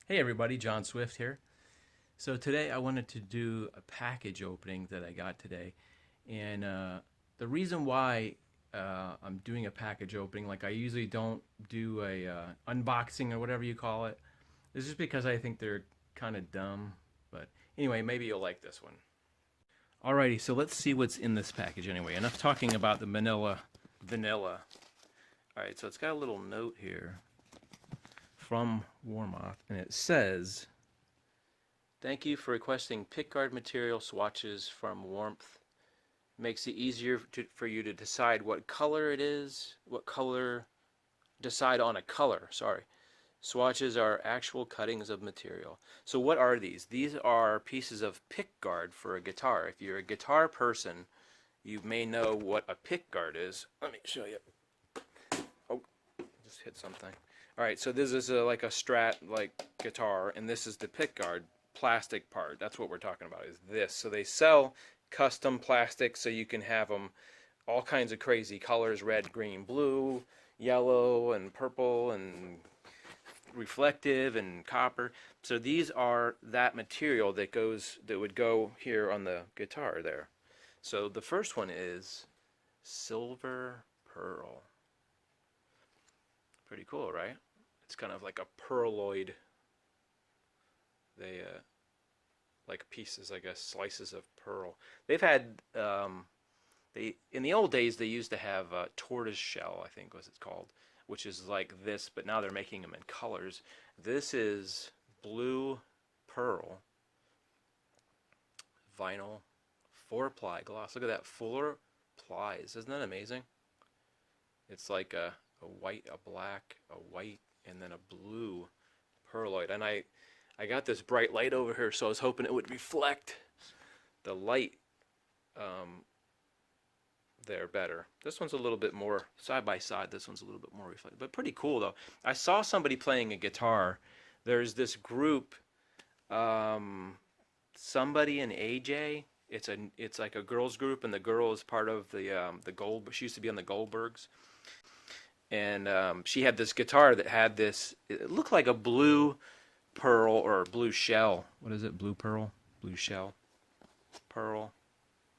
Hey everybody, John Swift here. So today I wanted to do a package opening that I got today. And the reason why I'm doing a package opening, like I usually don't do a unboxing or whatever you call it, is just because I think they're kind of dumb. But anyway, maybe you'll like this one. Alrighty, so let's see what's in this package anyway. Enough talking about the vanilla. Alright, so it's got a little note here from Warmoth, and it says, "Thank you for requesting pickguard material swatches from Warmth. Makes it easier for you to decide what color it is, decide on a color, sorry. Swatches are actual cuttings of material." So what are these? These are pieces of pickguard for a guitar. If you're a guitar person, you may know what a pickguard is. Let me show you. Oh, just hit something. All right, so this is like a Strat like guitar, and this is the pickguard plastic part. That's what we're talking about, is this. So they sell custom plastic so you can have them all kinds of crazy colors: red, green, blue, yellow, and purple, and reflective, and copper. So these are that material that would go here on the guitar there. So the first one is silver pearl. Pretty cool, right? It's kind of like a pearloid. They like pieces, I guess, slices of pearl. They've had they in the old days they used to have tortoise shell, I think was it's called, which is like this, but now they're making them in colors. This is blue pearl vinyl 4-ply gloss. Look at that, 4 plies. Isn't that amazing? It's like a white, a black, a white, and then a blue pearloid. And I got this bright light over here, so I was hoping it would reflect the light um, there better. This one's a little bit more side by side. This one's a little bit more reflective, but pretty cool though. I saw somebody playing a guitar. There's this group, um, somebody in AJ. It's like a girls group, and the girl is part of the Gold. She used to be on the Goldbergs, and she had this guitar that had this. It looked like a blue pearl or blue shell. What is it? Blue pearl, blue shell, pearl,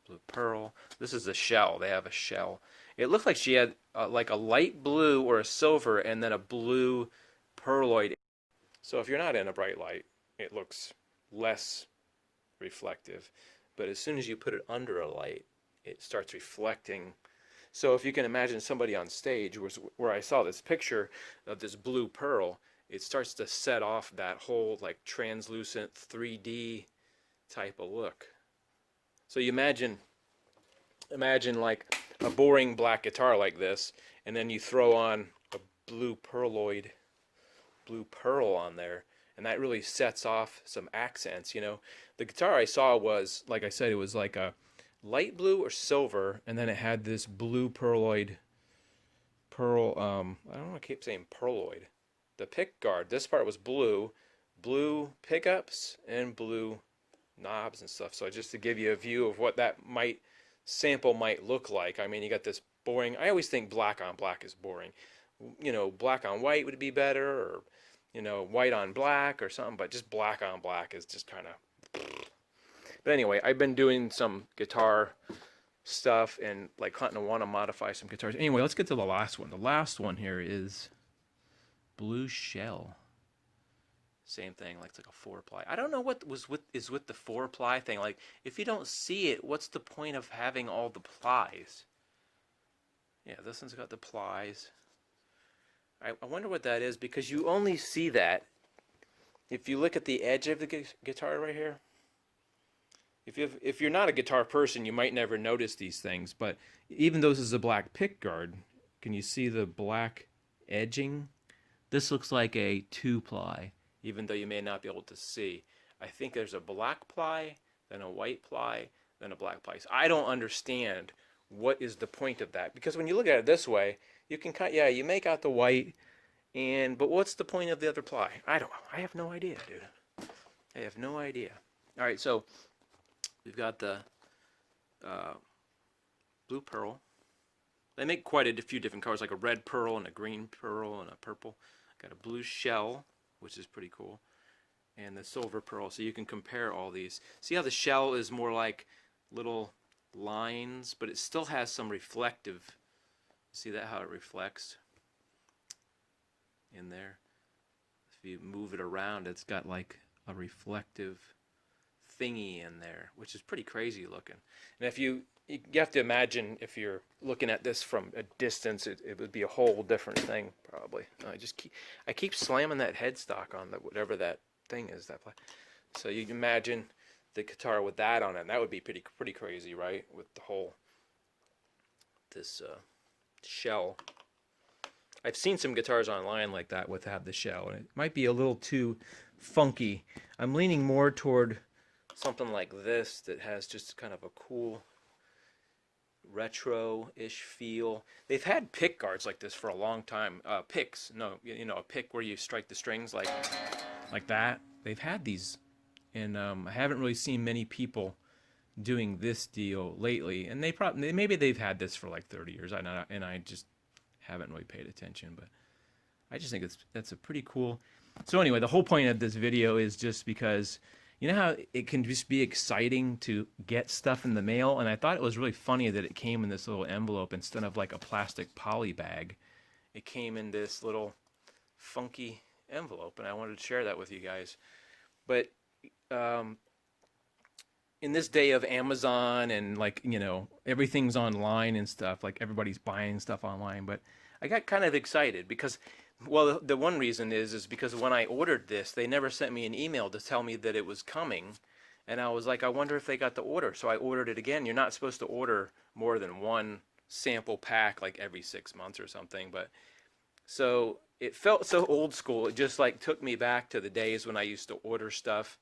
blue pearl. This is a shell. They have a shell. It looked like she had like a light blue or a silver, and then a blue pearloid. So if you're not in a bright light, it looks less reflective. But as soon as you put it under a light, it starts reflecting. So if you can imagine somebody on stage, where I saw this picture of this blue pearl, it starts to set off that whole like translucent 3D type of look. So you imagine like a boring black guitar like this, and then you throw on a blue pearl on there, and that really sets off some accents. The guitar I saw was, like I said, it was like a light blue or silver, and then it had this blue pearl. I don't know, I keep saying pearloid. The pick guard, this part was blue pickups and blue knobs and stuff. So just to give you a view of what that sample might look like. I mean, you got this boring. I always think black on black is boring. Black on white would be better, or white on black or something. But just black on black is just kind of. But anyway, I've been doing some guitar stuff and like kind of want to modify some guitars. Anyway, let's get to the last one. The last one here is blue shell. Same thing, like it's like a 4-ply. I don't know what is with the 4-ply thing. Like, if you don't see it, what's the point of having all the plies? Yeah, this one's got the plies. I wonder what that is, because you only see that if you look at the edge of the guitar right here. If you're not a guitar person, you might never notice these things. But even though this is a black pick guard, can you see the black edging? This looks like a 2-ply, even though you may not be able to see. I think there's a black ply, then a white ply, then a black ply. So I don't understand what is the point of that, because when you look at it this way, you can you make out the white, but what's the point of the other ply? I don't know. I have no idea, dude. I have no idea. All right, so we've got the blue pearl. They make quite a few different colors, like a red pearl and a green pearl and a purple. Got a blue shell, which is pretty cool. and the silver pearl, so you can compare all these. See how the shell is more like little lines, but it still has some reflective. See that, how it reflects in there? If you move it around, it's got like a reflective thingy in there, which is pretty crazy looking. And if you have to imagine, if you're looking at this from a distance, it would be a whole different thing probably. I keep slamming that headstock on whatever that thing is. So you imagine the guitar with that on it, and that would be pretty crazy, right? With the whole this shell. I've seen some guitars online like that without the shell, and it might be a little too funky. I'm leaning more toward something like this that has just kind of a cool retro-ish feel. They've had pick guards like this for a long time. Picks, no, you know, a pick where you strike the strings like that. They've had these, and I haven't really seen many people doing this deal lately. And maybe they've had this for like 30 years. I just haven't really paid attention, but I just think that's a pretty cool. So anyway, the whole point of this video is just because, you know how it can just be exciting to get stuff in the mail, and I thought it was really funny that it came in this little envelope instead of like a plastic poly bag. It came in this little funky envelope, and I wanted to share that with you guys. But in this day of Amazon and, like, you know, everything's online and stuff, like everybody's buying stuff online, but I got kind of excited because, well, the one reason is because when I ordered this, they never sent me an email to tell me that it was coming, and I was like, I wonder if they got the order. So I ordered it again. You're not supposed to order more than one sample pack like every 6 months or something, but so it felt so old school. It just like took me back to the days when I used to order stuff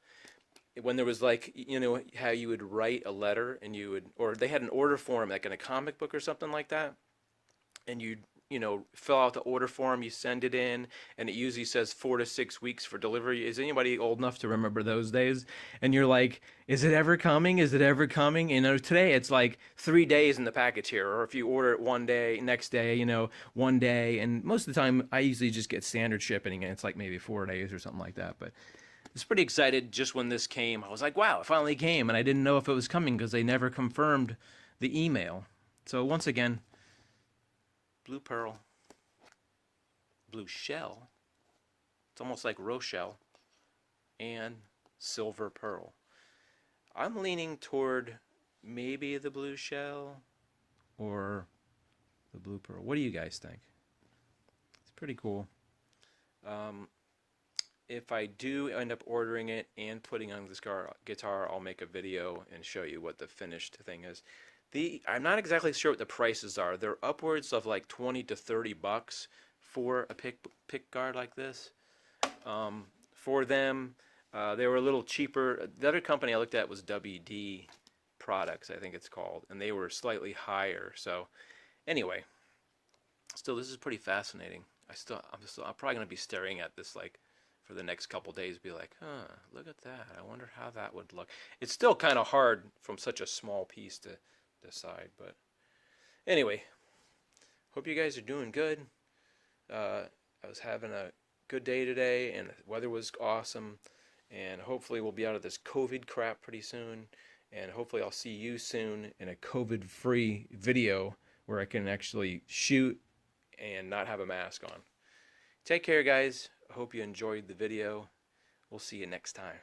when there was, like, you know, how you would write a letter and or they had an order form like in a comic book or something like that, and you know, fill out the order form, you send it in, and it usually says 4 to 6 weeks for delivery. Is anybody old enough to remember those days? And you're like, is it ever coming? Is it ever coming? You know, today it's like 3 days in the package here, or if you order it one day, next day, you know, one day. And most of the time I usually just get standard shipping, and it's like maybe 4 days or something like that. But I was pretty excited just when this came. I was like, wow, it finally came, and I didn't know if it was coming because they never confirmed the email. So once again, blue pearl, blue shell, it's almost like Rochelle, and silver pearl. I'm leaning toward maybe the blue shell or the blue pearl. What do you guys think? It's pretty cool. If I do end up ordering it and putting on this guitar, I'll make a video and show you what the finished thing is. I'm not exactly sure what the prices are. They're upwards of like 20 to 30 bucks for a pick guard like this. For them, they were a little cheaper. The other company I looked at was WD Products, I think it's called, and they were slightly higher. So anyway, still, this is pretty fascinating. I'm probably gonna be staring at this like for the next couple days, be like, huh, look at that. I wonder how that would look. It's still kind of hard from such a small piece to decide, but anyway, hope you guys are doing good. I was having a good day today, and the weather was awesome, and hopefully we'll be out of this COVID crap pretty soon, and hopefully I'll see you soon in a COVID-free video where I can actually shoot and not have a mask on. Take care, guys. I hope you enjoyed the video. We'll see you next time.